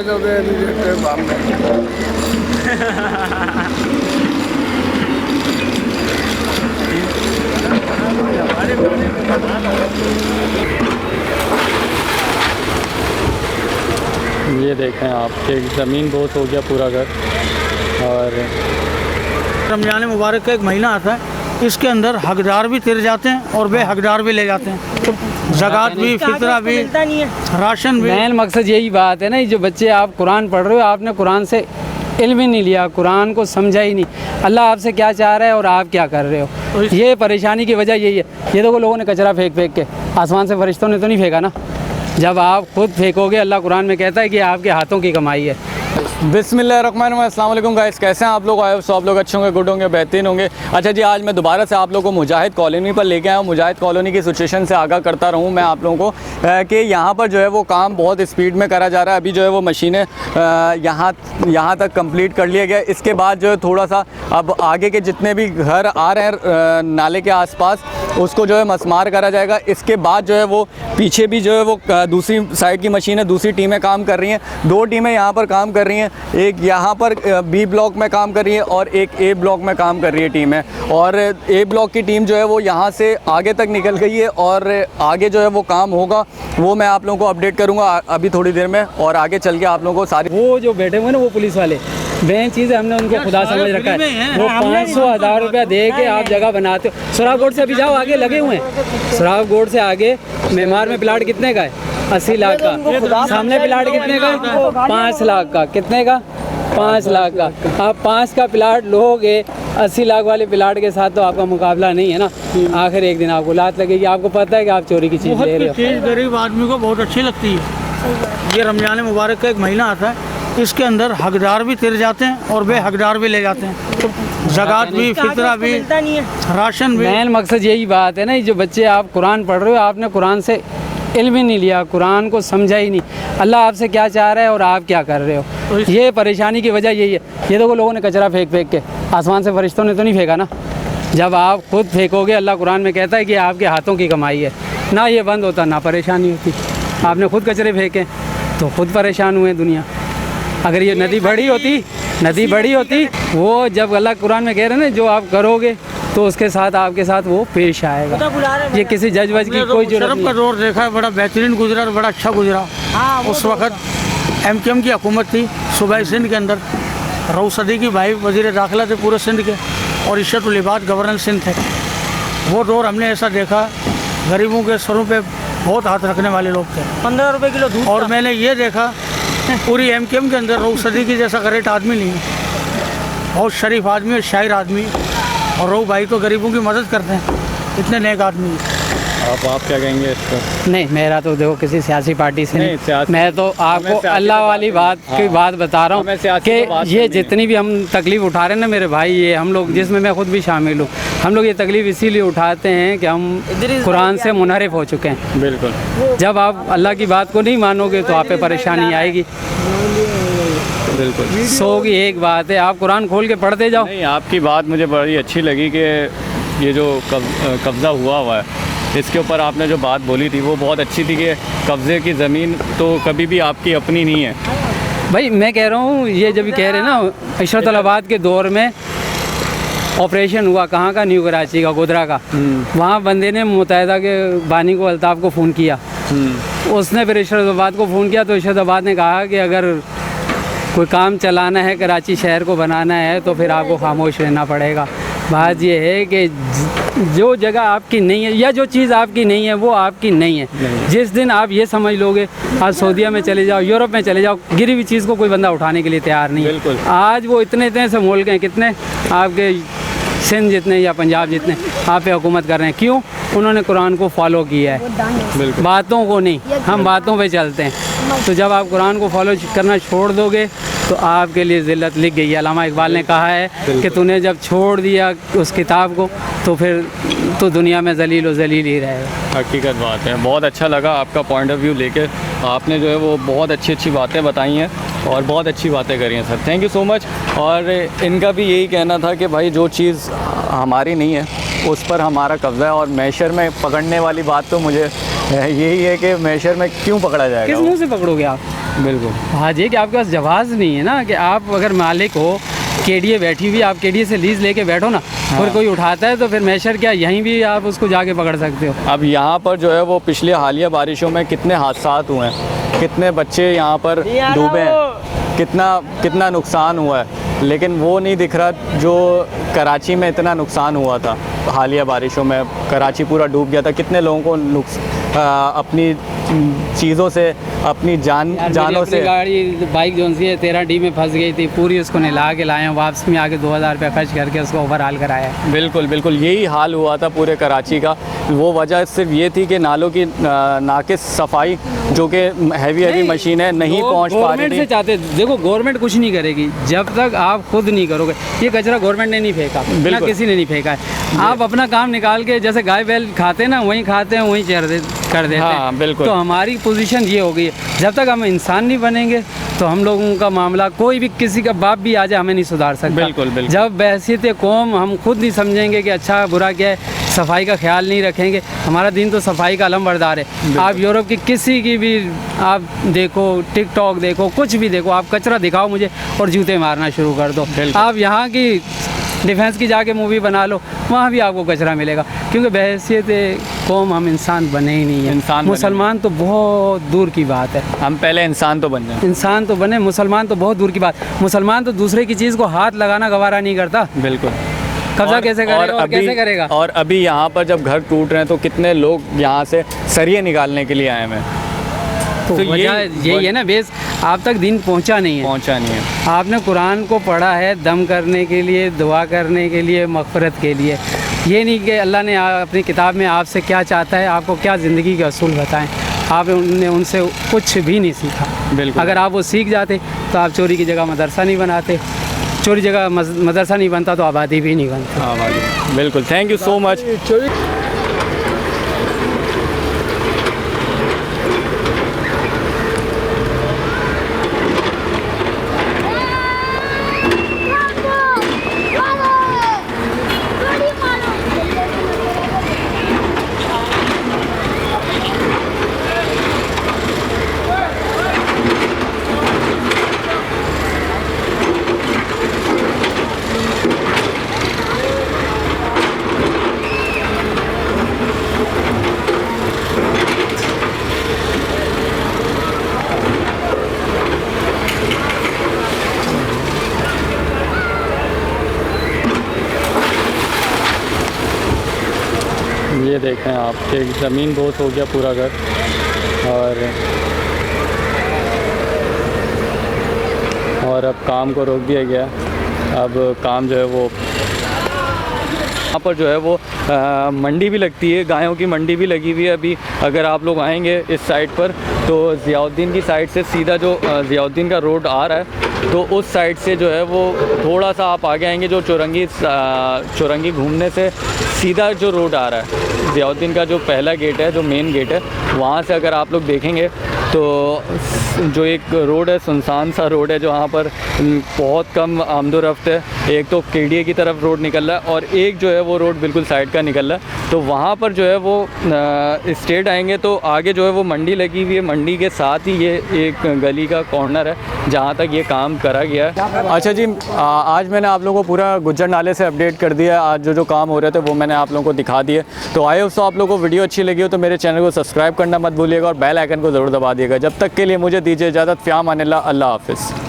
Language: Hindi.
तो दे नहीं देते सामने। ये देखें आपके ज़मीन बहुत हो गया पूरा घर। और रमज़ान मुबारक का एक महीना आता है, इसके अंदर हकदार भी तिर जाते हैं और बेहकदार भी ले जाते हैं। तो ज़कात भी, फितरा भी, राशन भी। मेन मकसद यही बात है ना, जो बच्चे आप कुरान पढ़ रहे हो, आपने कुरान से इल्म ही नहीं लिया, कुरान को समझा ही नहीं, अल्लाह आपसे क्या चाह रहा है और आप क्या कर रहे हो। ये परेशानी की वजह यही है। ये देखो लोगों ने कचरा फेंक फेंक के, आसमान से फरिश्तों ने तो नहीं फेंका ना। जब आप खुद फेंकोगे, अल्लाह कुरान में कहता है कि आपके हाथों की कमाई है। बिस्मिल्लाहिर्रहमानिर्रहीम, अस्सलाम वालेकुम गाइस, कैसे हैं आप लोग? आए सब लोग अच्छे होंगे, गुड होंगे, बेहतरीन होंगे। अच्छा जी, आज मैं दोबारा से आप लोगों को मुजाहिद कॉलोनी पर लेके आया हूँ। मुजाहिद कॉलोनी की सिचुएशन से आगाह करता रहूँ मैं आप लोगों को कि यहाँ पर जो है वो काम बहुत स्पीड में करा जा रहा है। अभी जो है वो मशीनें यहाँ तक कंप्लीट कर लिया गया। इसके बाद जो है थोड़ा सा अब आगे के जितने भी घर आ रहे हैं नाले के आसपास, उसको जो है मसमार करा जाएगा। इसके बाद जो है वो पीछे भी जो है वो दूसरी साइड की मशीनें, दूसरी टीमें काम कर रही हैं। 2 टीमें यहाँ पर काम कर रही हैं, एक यहाँ पर बी ब्लॉक में काम कर रही है और एक ए ब्लॉक में काम कर रही है टीम है। और ए ब्लॉक की टीम जो है वो यहाँ से आगे तक निकल गई है और आगे जो है वो काम होगा वो मैं आप लोगों को अपडेट करूँगा अभी थोड़ी देर में। और आगे चल के आप लोगों को सारी वो जो बैठे हुए ना वो पुलिस वाले, वह चीज़ हमने उनको खुदा समझ रखा है। वो 500,000 रुपया दे के आप जगह बनाते हो। सुराग गोड से अभी जाओ, आगे लगे हुए हैं। सुराग गोड से आगे मेमार में प्लाट कितने का है? 80 लाख का। सामने प्लाट कितने का? 5 लाख का। कितने का? 5 लाख का। आप 5 का प्लाट लोगे, 80 लाख वाले प्लाट के साथ तो आपका मुकाबला नहीं है ना। आखिर एक दिन आपको लात लगेगी। आपको पता है कि आप चोरी की चीज़ ले रहे हो। चीज़ गरीब आदमी को बहुत अच्छी लगती है। ये रमज़ान मुबारक का एक महीना आता है, इसके अंदर हकदार भी तिर जाते हैं और बेहकदार भी ले जाते हैं। तो ज़कात भी, फितरा भी, राशन भी। मेन मकसद यही बात है ना, जो बच्चे आप कुरान पढ़ रहे हो, आपने कुरान से इल्म ही नहीं लिया, कुरान को समझा ही नहीं, अल्लाह आपसे क्या चाह रहा है और आप क्या कर रहे हो। ये परेशानी की वजह यही है। ये देखो लोगों ने कचरा फेंक फेंक के, आसमान से फरिश्तों ने तो नहीं फेंका ना। जब आप खुद फेंकोगे, अल्लाह कुरान में कहता है कि आपके हाथों की कमाई है। ना ये बंद होता ना परेशानी होती। आपने खुद कचरे फेंके तो खुद परेशान हुए दुनिया। अगर ये नदी बड़ी होती, वो जब अल्लाह कुरान में कह रहे हैं ना, जो आप करोगे तो उसके साथ आपके साथ वो पेश आएगा। ये किसी जज वज की कोई जरूरत नहीं। का दौर देखा है, बड़ा बेहतरीन गुजरा और बड़ा अच्छा गुजरा। उस वक्त MKM की हुकूमत थी सूबाई सिंध के अंदर। रऊफ सदीकी भाई वज़ीर दाखिला थे पूरे सिंध के, और इशरतुल इबाद गवर्नर सिंध थे। वो दौर हमने ऐसा देखा, गरीबों के सरों पे बहुत हाथ रखने वाले लोग थे। 15 रुपए किलो दूध। और मैंने ये देखा पूरी MKM के अंदर रऊफ सदीकी जैसा ग्रेट आदमी नहीं है। बहुत शरीफ आदमी है, शायर आदमी। और रऊफ भाई तो गरीबों की मदद करते हैं, इतने नेक आदमी हैं। आप क्या कहेंगे इस पर? नहीं, मेरा तो देखो किसी सियासी पार्टी से नहीं, मैं तो आपको अल्लाह वाली बात की बात बता रहा हूँ कि ये जितनी भी हम तकलीफ़ उठा रहे हैं ना मेरे भाई, ये हम लोग, जिसमें मैं खुद भी शामिल हूँ, हम लोग ये तकलीफ़ इसीलिए उठाते हैं कि हम कुरान से मुनहरिफ हो चुके हैं। बिल्कुल। जब आप अल्लाह की बात को नहीं मानोगे तो आप पे परेशानी आएगी। बिल्कुल। 100 की एक बात है, आप कुरान खोल के पढ़ते जाओ। नहीं, आपकी बात मुझे बड़ी अच्छी लगी कि ये जो कब्ज़ा हुआ है, इसके ऊपर आपने जो बात बोली थी वो बहुत अच्छी थी कि कब्ज़े की ज़मीन तो कभी भी आपकी अपनी नहीं है। भाई मैं कह रहा हूँ, ये जब कह रहे हैं ना, इशरतुल इबाद के दौर में ऑपरेशन हुआ, कहाँ का? न्यू कराची का, गोधरा का। वहाँ बंदे ने मुत्तहिदा के बानी को, अल्ताफ़ को फ़ोन किया। उसने फिर इशरतुल इबाद को फ़ोन किया तो इशरतुल इबाद ने कहा कि अगर कोई काम चलाना है, कराची शहर को बनाना है, तो फिर आपको खामोश रहना पड़ेगा। बात ये है कि जो जगह आपकी नहीं है या जो चीज़ आपकी नहीं है वो आपकी नहीं है। जिस दिन आप ये समझ लोगे, आज सऊदीया में चले जाओ, यूरोप में चले जाओ, गिरी हुई चीज़ को कोई बंदा उठाने के लिए तैयार नहीं है। आज वो इतने से मुल्क हैं, कितने आपके सिंध जितने या पंजाब जितने आप पे हुकूमत कर रहे हैं। क्यों? उन्होंने कुरान को फॉलो किया है, बातों को नहीं। हम बातों पे चलते हैं। तो जब आप कुरान को फॉलो करना छोड़ दोगे तो आपके लिए ज़िल्लत लिख गई है। अल्लामा इकबाल ने कहा है कि तूने जब छोड़ दिया उस किताब को तो फिर तो दुनिया में ज़लील व ज़लील ही रहेगा। हकीकत बात है। बहुत अच्छा लगा आपका पॉइंट ऑफ व्यू लेके। आपने जो है वो बहुत अच्छी बातें बताई हैं और बहुत अच्छी बातें करी हैं sir. Thank you so much. और इनका भी यही कहना था कि भाई जो चीज़ हमारी नहीं है उस पर हमारा कब्ज़ा है। और मैशर में पकड़ने वाली बात तो मुझे यही है कि मैशर में क्यों पकड़ा जाएगा? किस मुँह से पकड़ोगे आप? बिल्कुल। बात ये कि आपके पास जवाब नहीं है ना, कि आप अगर मालिक हो, केडीए बैठी हुई, आप केडीए से लीज लेके बैठो ना, और कोई उठाता है तो फिर मैशर क्या, यहीं भी आप उसको जाके पकड़ सकते हो। अब यहाँ पर जो है वो पिछले हालिया बारिशों में कितने हादसा हुए हैं, कितने बच्चे यहाँ पर डूबे हैं, कितना नुकसान हुआ है, लेकिन वो नहीं दिख रहा जो कराची में इतना नुकसान हुआ था हालिया बारिशों में। कराची पूरा डूब गया था, कितने लोगों को अपनी चीज़ों से, अपनी जानों से। गाड़ी बाइक जो सी है 13D में फंस गई थी, पूरी उसको नहला के लाए हैं, वापस में आके 2000 रुपये खर्च करके उसको ओवरहाल कराया है। बिल्कुल बिल्कुल, यही हाल हुआ था पूरे कराची का। वो वजह सिर्फ ये थी कि नालों की नाकिस सफाई, जो कि हैवी मशीन है, नहीं पहुंच पा रही थी। से चाहते, देखो गवर्नमेंट कुछ नहीं करेगी जब तक आप खुद नहीं करोगे। ये कचरा गवर्नमेंट ने नहीं फेंका, ना किसी ने नहीं फेंका है। आप अपना काम निकाल के, जैसे गाय बैल खाते हैं ना, वहीं खाते हैं, वहीं कर देते हैं। बिल्कुल। तो हमारी पोजीशन ये हो गई है, जब तक हम इंसान नहीं बनेंगे तो हम लोगों का मामला, कोई भी किसी का बाप भी आ जाए, हमें नहीं सुधार सकता। बिल्कुल बिल्कुल। जब बहसीत कौम हम खुद नहीं समझेंगे कि अच्छा बुरा क्या है, सफाई का ख्याल नहीं रखेंगे, हमारा दिन तो सफाई का अलमबरदार है। आप यूरोप की किसी की भी आप देखो, टिकटॉक देखो, कुछ भी देखो, आप कचरा दिखाओ मुझे और जूते मारना शुरू कर दो। आप यहाँ की डिफेंस की जाके मूवी बना लो, वहाँ भी आपको कचरा मिलेगा, क्योंकि बहसीत कौम हम इंसान बने ही नहीं है। मुसलमान तो बहुत दूर की बात है, हम पहले इंसान तो बन जाए। इंसान तो बने, मुसलमान तो बहुत दूर की बात। मुसलमान तो दूसरे की चीज़ को हाथ लगाना गवारा नहीं करता। बिल्कुल। कब्जा कैसे करेगा और कैसे करेगा? और अभी यहाँ पर जब घर टूट रहे हैं तो कितने लोग यहाँ से सरिये निकालने के लिए आए हैं। तो वजह यही है ना, बेस आप तक दिन पहुंचा नहीं है। आपने कुरान को पढ़ा है दम करने के लिए, दुआ करने के लिए, मग़फ़िरत के लिए। ये नहीं कि अल्लाह ने अपनी किताब में आपसे क्या चाहता है, आपको क्या ज़िंदगी के असूल बताएं। आपने उनसे कुछ भी नहीं सीखा। बिल्कुल। अगर आप वो सीख जाते तो आप चोरी की जगह मदरसा नहीं बनाते, चोरी जगह मदरसा नहीं बनता तो आबादी भी नहीं बनती। बिल्कुल। Thank you so much. ये देखें आप कि ज़मीन बहुत हो गया पूरा घर, और अब काम को रोक दिया गया। अब काम जो है वो यहाँ पर जो है वो मंडी भी लगती है, गायों की मंडी भी लगी हुई है। अभी अगर आप लोग आएंगे इस साइड पर तो ज़ियाउद्दीन की साइड से सीधा जो ज़ियाउद्दीन का रोड आ रहा है, तो उस साइड से जो है वो थोड़ा सा आप आगे आएंगे, जो चौरंगी घूमने से सीधा जो रोड आ रहा है, ज़ियाउद्दीन का जो पहला गेट है, जो मेन गेट है, वहाँ से अगर आप लोग देखेंगे तो जो एक रोड है, सुनसान सा रोड है, जो वहाँ पर बहुत कम आमदोरफ्त है। एक तो केडीए की तरफ रोड निकल रहा है और एक जो है वो रोड बिल्कुल साइड का निकल रहा है। तो वहाँ पर जो है वो स्ट्रेट आएंगे तो आगे जो है वो मंडी लगी हुई है। मंडी के साथ ही ये एक गली का कॉर्नर है जहाँ तक ये काम करा गया है। अच्छा जी, आज मैंने आप लोगों को पूरा गुज्जर नाले से अपडेट कर दिया। आज जो काम हो रहे थे वो मैंने आप लोगों को दिखा दिए। तो आई होप सो आप लोगों को वीडियो अच्छी लगी हो तो मेरे चैनल को सब्सक्राइब करना मत भूलिएगा और बेल आइकन को ज़रूर दबा दिएगा। जब तक के लिए मुझे दीजिए इजाज़त। फ़ियाम अनिल्लाह, अल्लाह हाफ़िज़।